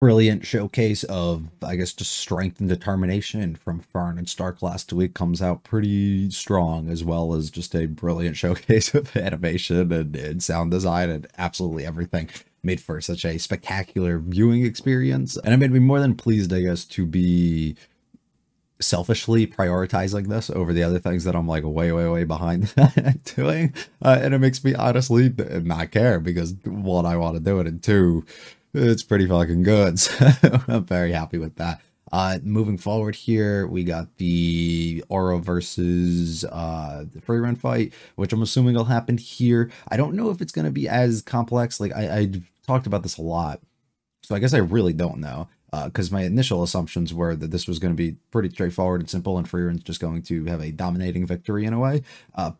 brilliant showcase of, I guess, just strength and determination from Fern and Stark last week comes out pretty strong, as well as just a brilliant showcase of animation and sound design and absolutely everything made for such a spectacular viewing experience. And it made me more than pleased, I guess, to be selfishly prioritizing this over the other things that I'm like way behind doing. And it makes me honestly not care because one, I want to do it, and two, it's pretty fucking good. So I'm very happy with that. Moving forward here, we got the Oro versus the free run fight, which I'm assuming will happen here. I don't know if it's going to be as complex. Like I talked about this a lot, so I guess I really don't know. Because my initial assumptions were that this was going to be pretty straightforward and simple, and Freeren's just going to have a dominating victory in a way.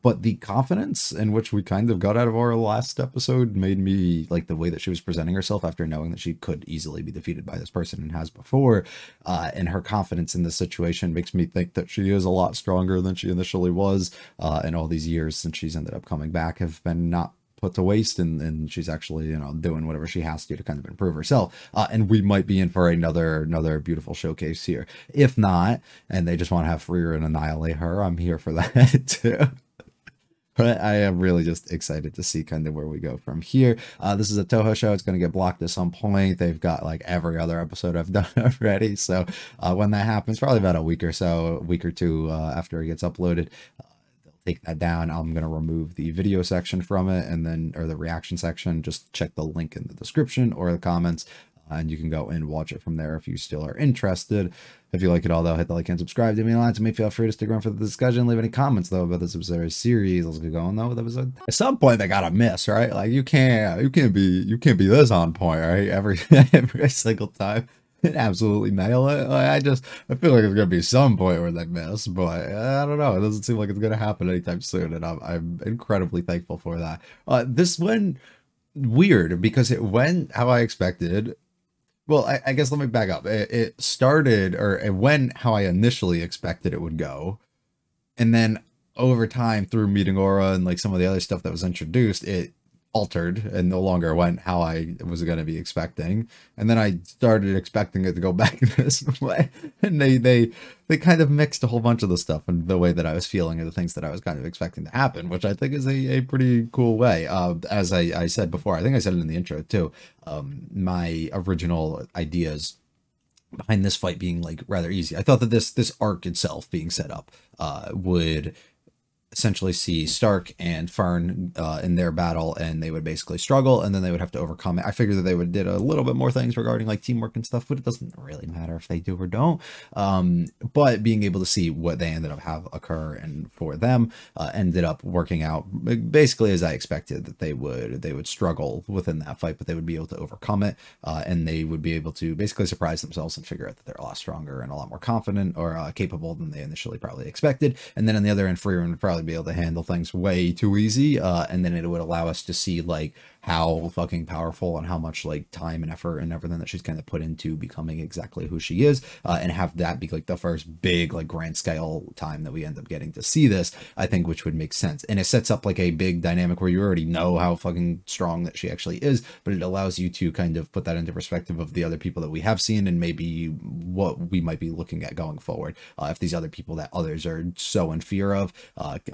But the confidence in which we kind of got out of our last episode made me like the way that she was presenting herself after knowing that she could easily be defeated by this person and has before. And her confidence in this situation makes me think that she is a lot stronger than she initially was. And all these years since she's ended up coming back have been not put to waste, and she's actually, you know, doing whatever she has to kind of improve herself. And we might be in for another beautiful showcase here. If not, and they just want to have Frieren annihilate her, I'm here for that too. But I am really just excited to see kind of where we go from here. This is a Toho show. It's going to get blocked at some point. They've got like every other episode I've done already. So when that happens, probably about a week or so, a week or two after it gets uploaded, take that down. I'm going to remove the video section from it, and then, or the reaction section, just check the link in the description or the comments, and you can go and watch it from there if you still are interested. If you like it all, though, hit the like and subscribe to me a lot. To me, feel free to stick around for the discussion. Leave any comments, though, about this episode series. Let's get going, though, with episode. At some point, they gotta miss, right? Like, you can't be this on point, right? Every single time. Absolutely nail it. Like, I feel like it's gonna be some point where they miss, but I don't know. It doesn't seem like it's gonna happen anytime soon, and I'm incredibly thankful for that. This went weird because it went how I expected. Well, I guess let me back up. It started, or it went how I initially expected it would go, and then over time through meeting Aura and like some of the other stuff that was introduced, it altered and no longer went how I was going to be expecting. And then I started expecting it to go back this way, and they kind of mixed a whole bunch of the stuff and the way that I was feeling and the things that I was kind of expecting to happen, which I think is a pretty cool way. As I said before, I think I said it in the intro too, my original ideas behind this fight being like rather easy. I thought that this arc itself being set up would essentially see Stark and Fern in their battle, and they would basically struggle, and then they would have to overcome it. I figured that they would did a little bit more things regarding like teamwork and stuff, but it doesn't really matter if they do or don't. But being able to see what they ended up have occur, and for them ended up working out basically as I expected, that they would struggle within that fight, but they would be able to overcome it, and they would be able to basically surprise themselves and figure out that they're a lot stronger and a lot more confident or capable than they initially probably expected. And then on the other end, Freeman would probably be able to handle things way too easy, and then it would allow us to see like how fucking powerful and how much like time and effort and everything that she's kind of put into becoming exactly who she is, and have that be like the first big like grand scale time that we end up getting to see this, I think, which would make sense. And it sets up like a big dynamic where you already know how fucking strong that she actually is, but it allows you to kind of put that into perspective of the other people that we have seen and maybe what we might be looking at going forward. If these other people that others are so in fear of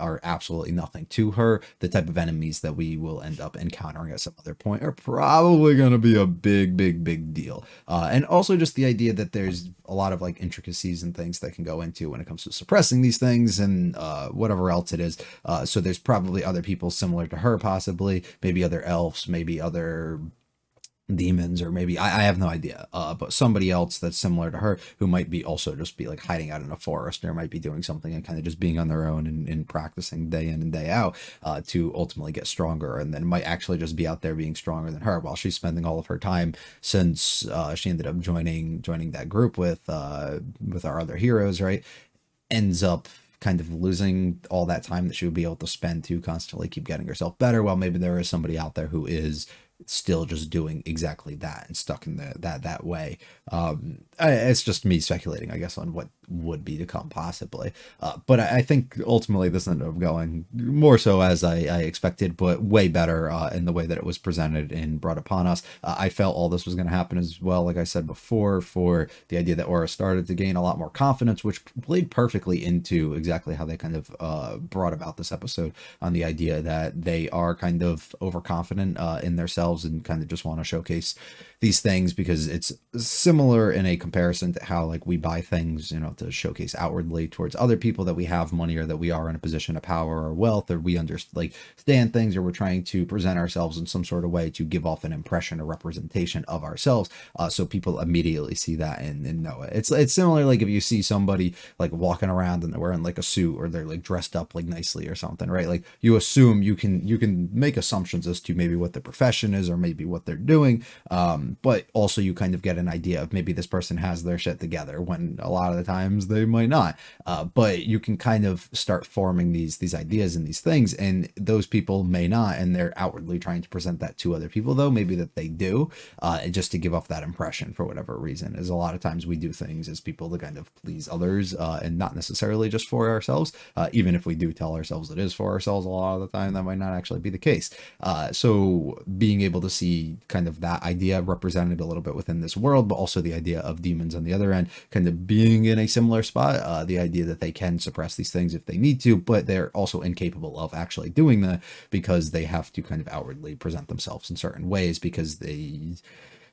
are absolutely nothing to her, the type of enemies that we will end up encountering at some other point are probably going to be a big deal. And also just the idea that there's a lot of like intricacies and things that can go into when it comes to suppressing these things and whatever else it is. So there's probably other people similar to her, possibly, maybe other elves, maybe other demons, or maybe I have no idea, but somebody else that's similar to her who might be also just be like hiding out in a forest, or might be doing something and kind of just being on their own and practicing day in and day out to ultimately get stronger, and then might actually just be out there being stronger than her while she's spending all of her time since she ended up joining that group with our other heroes, right, ends up kind of losing all that time that she would be able to spend to constantly keep getting herself better, while maybe there is somebody out there who is still just doing exactly that and stuck in that way. It's just me speculating, I guess, on what would be to come possibly. But I think ultimately this ended up going more so as I expected, but way better in the way that it was presented and brought upon us. I felt all this was going to happen as well, like I said before, for the idea that Aura started to gain a lot more confidence, which played perfectly into exactly how they kind of brought about this episode, on the idea that they are kind of overconfident in themselves and kind of just want to showcase these things because it's similar in a comparison to how like we buy things, you know, to showcase outwardly towards other people that we have money or that we are in a position of power or wealth, or we understand things, or we're trying to present ourselves in some sort of way to give off an impression or representation of ourselves, so people immediately see that and know it. It's similar, like if you see somebody like walking around and they're wearing like a suit, or they're like dressed up like nicely or something, right? Like you assume you can make assumptions as to maybe what their profession is or maybe what they're doing, but also you kind of get an idea of maybe this person has their shit together, when a lot of the times they might not. But you can kind of start forming these ideas and these things, and those people may not, and they're outwardly trying to present that to other people, though maybe that they do, just to give off that impression for whatever reason. Is a lot of times we do things as people to kind of please others, and not necessarily just for ourselves, even if we do tell ourselves it is for ourselves. A lot of the time that might not actually be the case. So being able to see kind of that idea represented a little bit within this world, but also the idea of demons on the other end kind of being in a similar spot, the idea that they can suppress these things if they need to, but they're also incapable of actually doing that because they have to kind of outwardly present themselves in certain ways, because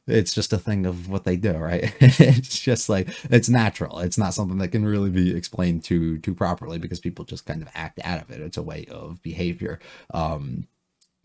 it's just a thing of what they do, right? It's just like, it's natural. It's not something that can really be explained too properly, because people just kind of act out of it. It's a way of behavior.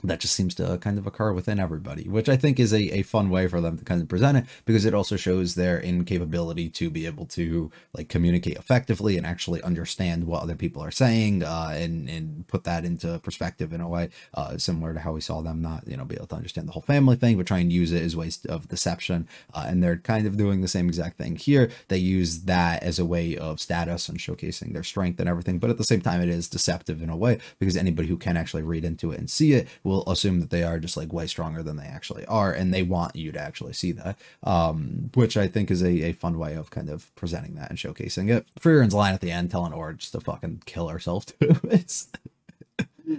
That just seems to kind of occur within everybody, which I think is a fun way for them to kind of present it, because it also shows their incapability to be able to like communicate effectively and actually understand what other people are saying, and put that into perspective in a way, similar to how we saw them not, you know, be able to understand the whole family thing, but try and use it as ways of deception. And they're kind of doing the same exact thing here. They use that as a way of status and showcasing their strength and everything, but at the same time it is deceptive in a way, because anybody who can actually read into it and see it will assume that they are just like way stronger than they actually are, and they want you to actually see that, which I think is a fun way of kind of presenting that and showcasing it. Friern's line at the end telling Aura just to fucking kill herself too,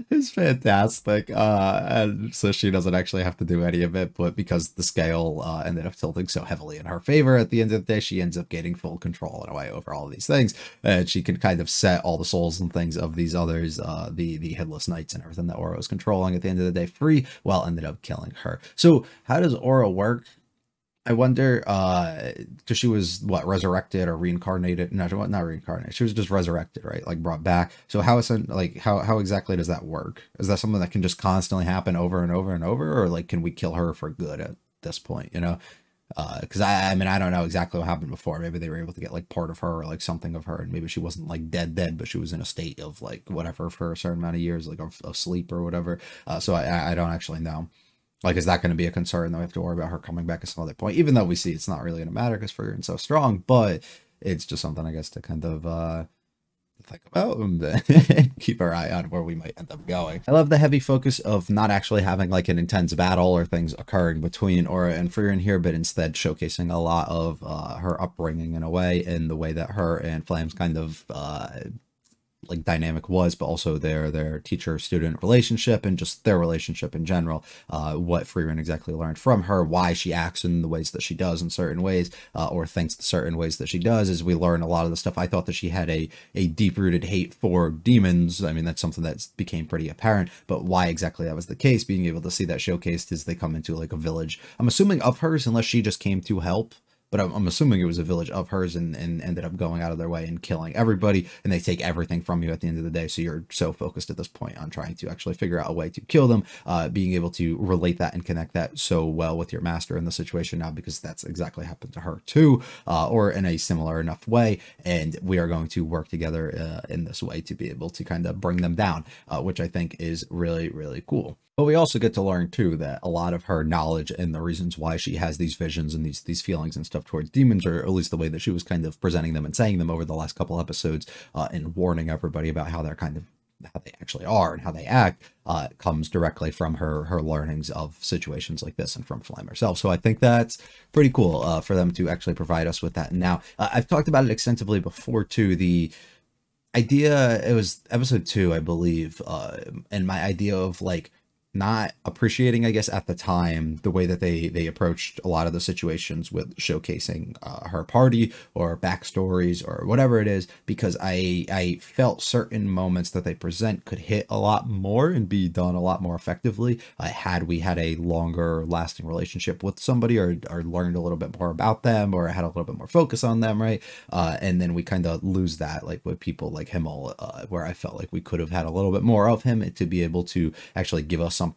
it's fantastic. And so she doesn't actually have to do any of it, but because the scale ended up tilting so heavily in her favor at the end of the day, she ends up gaining full control in a way over all of these things, and she can kind of set all the souls and things of these others, the headless knights and everything that Aura was controlling at the end of the day, free, while ended up killing her. So how does Aura work? I wonder, because she was what, resurrected or reincarnated? No, not reincarnated. She was just resurrected, right? Like brought back. So how is it, like how exactly does that work? Is that something that can just constantly happen over and over and over, or like can we kill her for good at this point? You know, because I mean I don't know exactly what happened before. Maybe they were able to get like part of her or like something of her, and maybe she wasn't like dead, but she was in a state of like whatever for a certain amount of years, like of sleep or whatever. So I don't actually know. Like, is that going to be a concern that we have to worry about her coming back at some other point? Even though we see it's not really going to matter because Friern's so strong, but it's just something, I guess, to kind of think about and keep our eye on where we might end up going. I love the heavy focus of not actually having like an intense battle or things occurring between Aura and Friern here, but instead showcasing a lot of her upbringing in a way, and the way that her and Flame's kind of like dynamic was, but also their teacher-student relationship and just their relationship in general, what Friern exactly learned from her, why she acts in the ways that she does in certain ways, or thinks the certain ways that she does. As we learn a lot of the stuff, I thought that she had a deep-rooted hate for demons. I mean, that's something that became pretty apparent, but why exactly that was the case, being able to see that showcased as they come into like a village, I'm assuming of hers, unless she just came to help. But I'm assuming it was a village of hers, and ended up going out of their way and killing everybody, and they take everything from you at the end of the day. So you're so focused at this point on trying to actually figure out a way to kill them, being able to relate that and connect that so well with your master in the situation now, because that's exactly happened to her too, or in a similar enough way. And we are going to work together in this way to be able to kind of bring them down, which I think is really, really cool. But we also get to learn too that a lot of her knowledge and the reasons why she has these visions and these feelings and stuff towards demons, or at least the way that she was kind of presenting them and saying them over the last couple episodes, and warning everybody about how they're kind of how they actually are and how they act comes directly from her learnings of situations like this and from Flame herself. So I think that's pretty cool for them to actually provide us with that. Now, I've talked about it extensively before too. The idea, it was episode 2, I believe, and my idea of like not appreciating, I guess, at the time, the way that they approached a lot of the situations with showcasing her party or backstories or whatever it is, because I felt certain moments that they present could hit a lot more and be done a lot more effectively had we had a longer lasting relationship with somebody, or learned a little bit more about them, or had a little bit more focus on them, right? And then we kind of lose that, like with people like Himmel, where I felt like we could have had a little bit more of him to be able to actually give us something.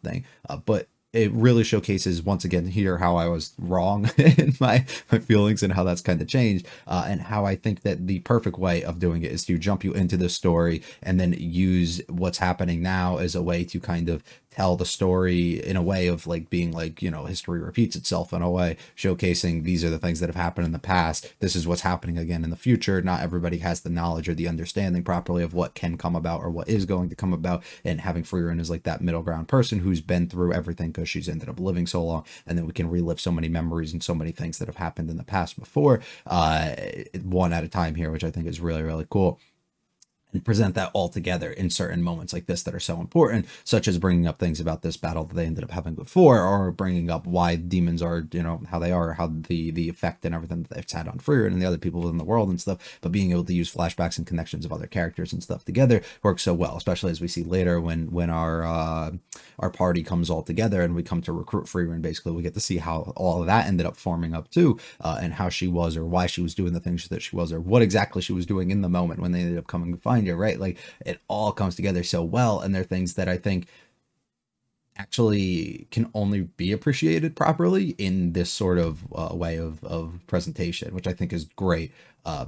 But it really showcases once again here how I was wrong in my feelings and how that's kind of changed, and how I think that the perfect way of doing it is to jump you into the story and then use what's happening now as a way to kind of tell the story in a way of like being like, you know, history repeats itself in a way, showcasing these are the things that have happened in the past, this is what's happening again in the future. Not everybody has the knowledge or the understanding properly of what can come about or what is going to come about, and having Frieren as like that middle ground person who's been through everything because she's ended up living so long, and then we can relive so many memories and so many things that have happened in the past before, one at a time here, which I think is really, really cool, and present that all together in certain moments like this that are so important, such as bringing up things about this battle that they ended up having before, or bringing up why demons are, you know, how they are, how the effect and everything that they've had on Frieren and the other people within the world and stuff. But being able to use flashbacks and connections of other characters and stuff together works so well, especially as we see later when our party comes all together and we come to recruit Frieren. Basically, we get to see how all of that ended up forming up too, and how she was, or why she was doing the things that she was, or what exactly she was doing in the moment when they ended up coming to find you, right? Like it all comes together so well, and they're things that I think actually can only be appreciated properly in this sort of way of presentation, which I think is great,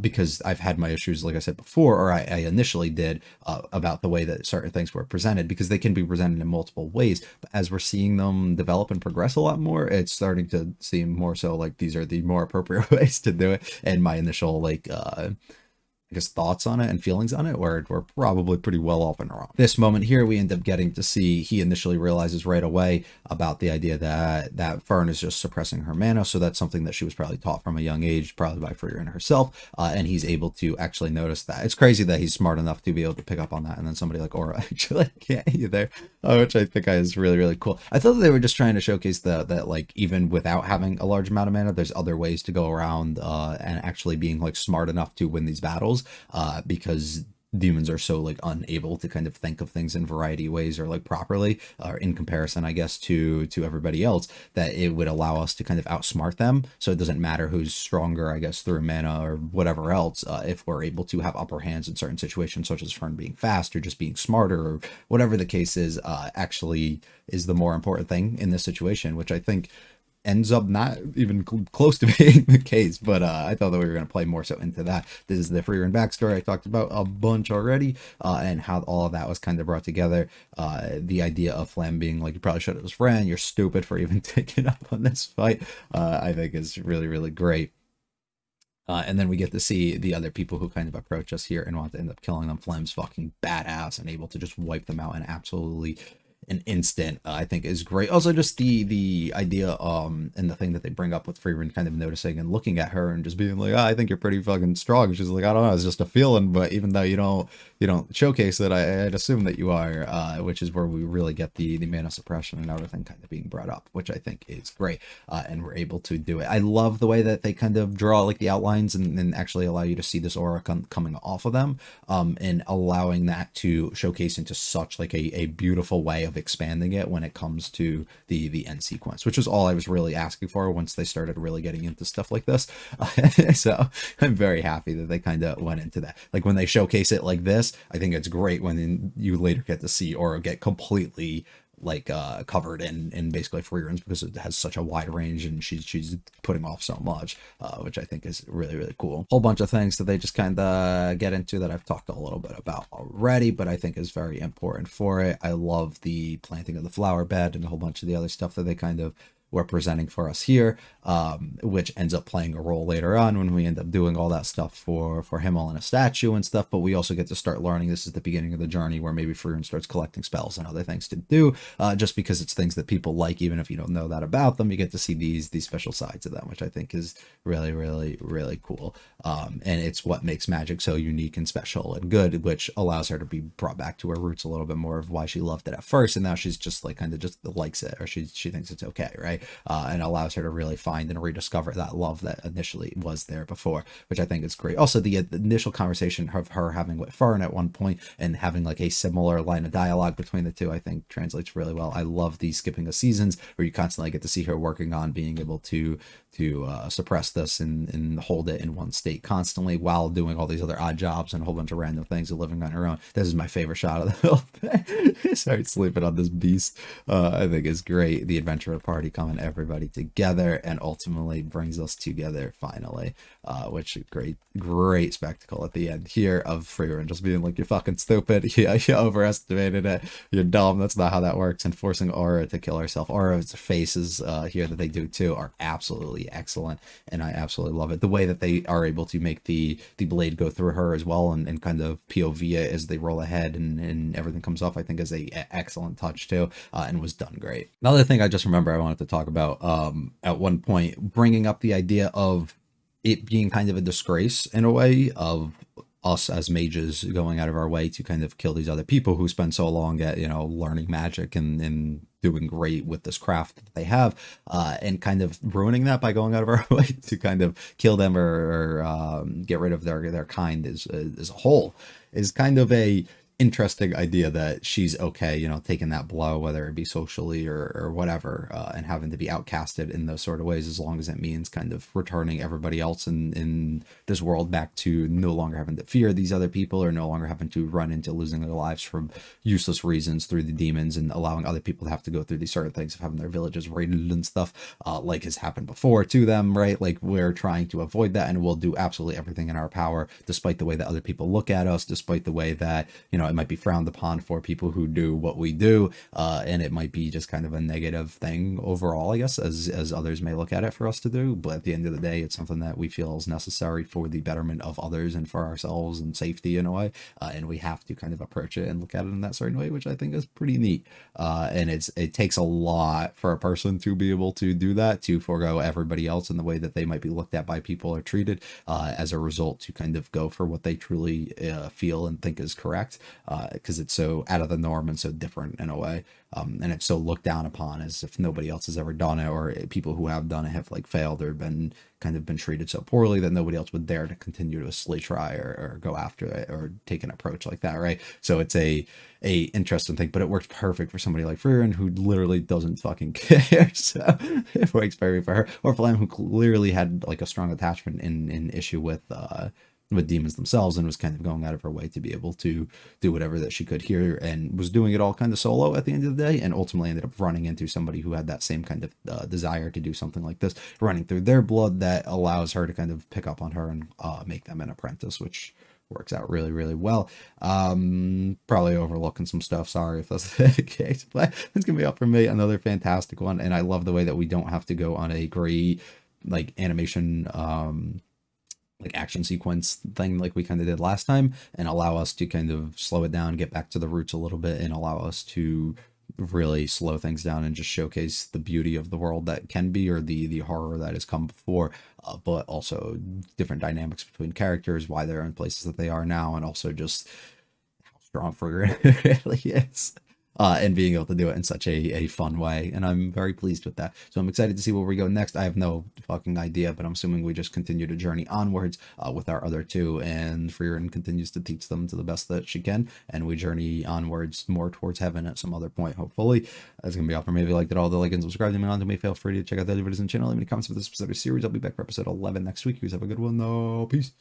because I've had my issues, like I said before, or I initially did, about the way that certain things were presented, because they can be presented in multiple ways. But as we're seeing them develop and progress a lot more, it's starting to seem more so like these are the more appropriate ways to do it. And my initial like I guess thoughts on it and feelings on it were probably pretty well off and wrong. This moment here, we end up getting to see, he initially realizes right away about the idea that Fern is just suppressing her mana. So that's something that she was probably taught from a young age, probably by Frieren herself. And he's able to actually notice that. It's crazy that he's smart enough to be able to pick up on that. And then somebody like Aura actually can't either, which I think is really, really cool. I thought that they were just trying to showcase that like, even without having a large amount of mana, there's other ways to go around and actually being like smart enough to win these battles, because demons are so like unable to kind of think of things in variety of ways or like properly, or in comparison, I guess, to everybody else, that it would allow us to kind of outsmart them. So it doesn't matter who's stronger, I guess, through mana or whatever else, if we're able to have upper hands in certain situations, such as Fern being fast or just being smarter or whatever the case is, actually is the more important thing in this situation, which I think ends up not even close to being the case. But I thought that we were going to play more so into that. This is the Frieren backstory I talked about a bunch already, and how all of that was kind of brought together. The idea of Flam being like, you probably should have his friend, you're stupid for even taking up on this fight, I think is really, really great. And then we get to see the other people who kind of approach us here and want to end up killing them. Flam's fucking badass and able to just wipe them out in absolutely an instant, I think is great. Also, just the idea and the thing that they bring up with Frieren kind of noticing and looking at her and just being like, I think you're pretty fucking strong. She's like, I don't know, it's just a feeling. But even though you don't showcase it, I'd assume that you are, which is where we really get the mana suppression and everything kind of being brought up, which I think is great. And we're able to do it. I love the way that they kind of draw like the outlines and actually allow you to see this aura coming off of them, and allowing that to showcase into such like a beautiful way of expanding it when it comes to the end sequence, which is all I was really asking for once they started really getting into stuff like this. So I'm very happy that they kind of went into that. Like when they showcase it like this, I think it's great when you later get to see Aura get completely like covered in basically Frieren's, because it has such a wide range and she's putting off so much, which I think is really, really cool. Whole bunch of things that they just kind of get into that I've talked a little bit about already, but I think is very important for it. I love the planting of the flower bed and a whole bunch of the other stuff that they kind of were presenting for us here, which ends up playing a role later on when we end up doing all that stuff for Himmel and a statue and stuff. But we also get to start learning this is the beginning of the journey where maybe Frieren starts collecting spells and other things to do, just because it's things that people like, even if you don't know that about them. You get to see these special sides of them, which I think is really, really, really cool. And it's what makes magic so unique and special and good, which allows her to be brought back to her roots a little bit more of why she loved it at first, and now she's just like kind of just likes it, or she thinks it's okay, right? And allows her to really find and rediscover that love that initially was there before, which I think is great. Also, the initial conversation of her having with Fern at one point and having like a similar line of dialogue between the two, I think translates really well. I love these skipping of seasons where you constantly get to see her working on being able to suppress this and hold it in one state constantly while doing all these other odd jobs and a whole bunch of random things and living on her own. This is my favorite shot of the whole thing. Start sleeping on this beast. I think is great. The adventure party coming everybody together and ultimately brings us together finally, which is great spectacle at the end here of Frieren just being like, you're fucking stupid. Yeah, you overestimated it. You're dumb. That's not how that works. And forcing Aura to kill herself. Aura's faces here that they do too are absolutely excellent, and I absolutely love it. The way that they are able to make the blade go through her as well and kind of POV it as they roll ahead and everything comes off, I think is a excellent touch too, and was done great. Another thing I just remember I wanted to talk about, at one point, bringing up the idea of it being kind of a disgrace in a way of us as mages going out of our way to kind of kill these other people who spend so long at, you know, learning magic and doing great with this craft that they have, and kind of ruining that by going out of our way to kind of kill them or get rid of their kind as a whole is kind of a interesting idea that she's okay, you know, taking that blow, whether it be socially or whatever, and having to be outcasted in those sort of ways, as long as it means kind of returning everybody else in this world back to no longer having to fear these other people or no longer having to run into losing their lives for useless reasons through the demons, and allowing other people to have to go through these certain things of having their villages raided and stuff, like has happened before to them, right? Like, we're trying to avoid that, and we'll do absolutely everything in our power, despite the way that other people look at us, despite the way that, you know, it might be frowned upon for people who do what we do, and it might be just kind of a negative thing overall, I guess, as others may look at it for us to do. But at the end of the day, it's something that we feel is necessary for the betterment of others and for ourselves and safety in a way, and we have to kind of approach it and look at it in that certain way, which I think is pretty neat. And it takes a lot for a person to be able to do that, to forego everybody else in the way that they might be looked at by people or treated, as a result, to kind of go for what they truly feel and think is correct, because it's so out of the norm and so different in a way, and it's so looked down upon as if nobody else has ever done it, or people who have done it have like failed or been treated so poorly that nobody else would dare to continuously try or go after it or take an approach like that, right? So it's a interesting thing, but it works perfect for somebody like Frieren, who literally doesn't fucking care. So it works perfect for her. Or Flame, who clearly had like a strong attachment in issue with demons themselves, and was kind of going out of her way to be able to do whatever that she could here, and was doing it all kind of solo at the end of the day, and ultimately ended up running into somebody who had that same kind of desire to do something like this, running through their blood, that allows her to kind of pick up on her and make them an apprentice, which works out really, really well. Probably overlooking some stuff, sorry if that's the case, but it's gonna be up for me. Another fantastic one, and I love the way that we don't have to go on a great like animation like action sequence thing like we kind of did last time, and allow us to kind of slow it down, get back to the roots a little bit, and allow us to really slow things down and just showcase the beauty of the world that can be, or the horror that has come before, but also different dynamics between characters, why they're in places that they are now, and also just how strong Frieren really is. And being able to do it in such a fun way, and I'm very pleased with that. So I'm excited to see where we go next. I have no fucking idea, but I'm assuming we just continue to journey onwards with our other two, and Frieren continues to teach them to the best that she can, and we journey onwards more towards heaven at some other point, hopefully. That's gonna be all for me. If you liked it all, like and subscribe to me on to me. Feel free to check out the other videos on the channel. Leave any comments for this specific series. I'll be back for episode 11 next week. You guys have a good one though. Peace.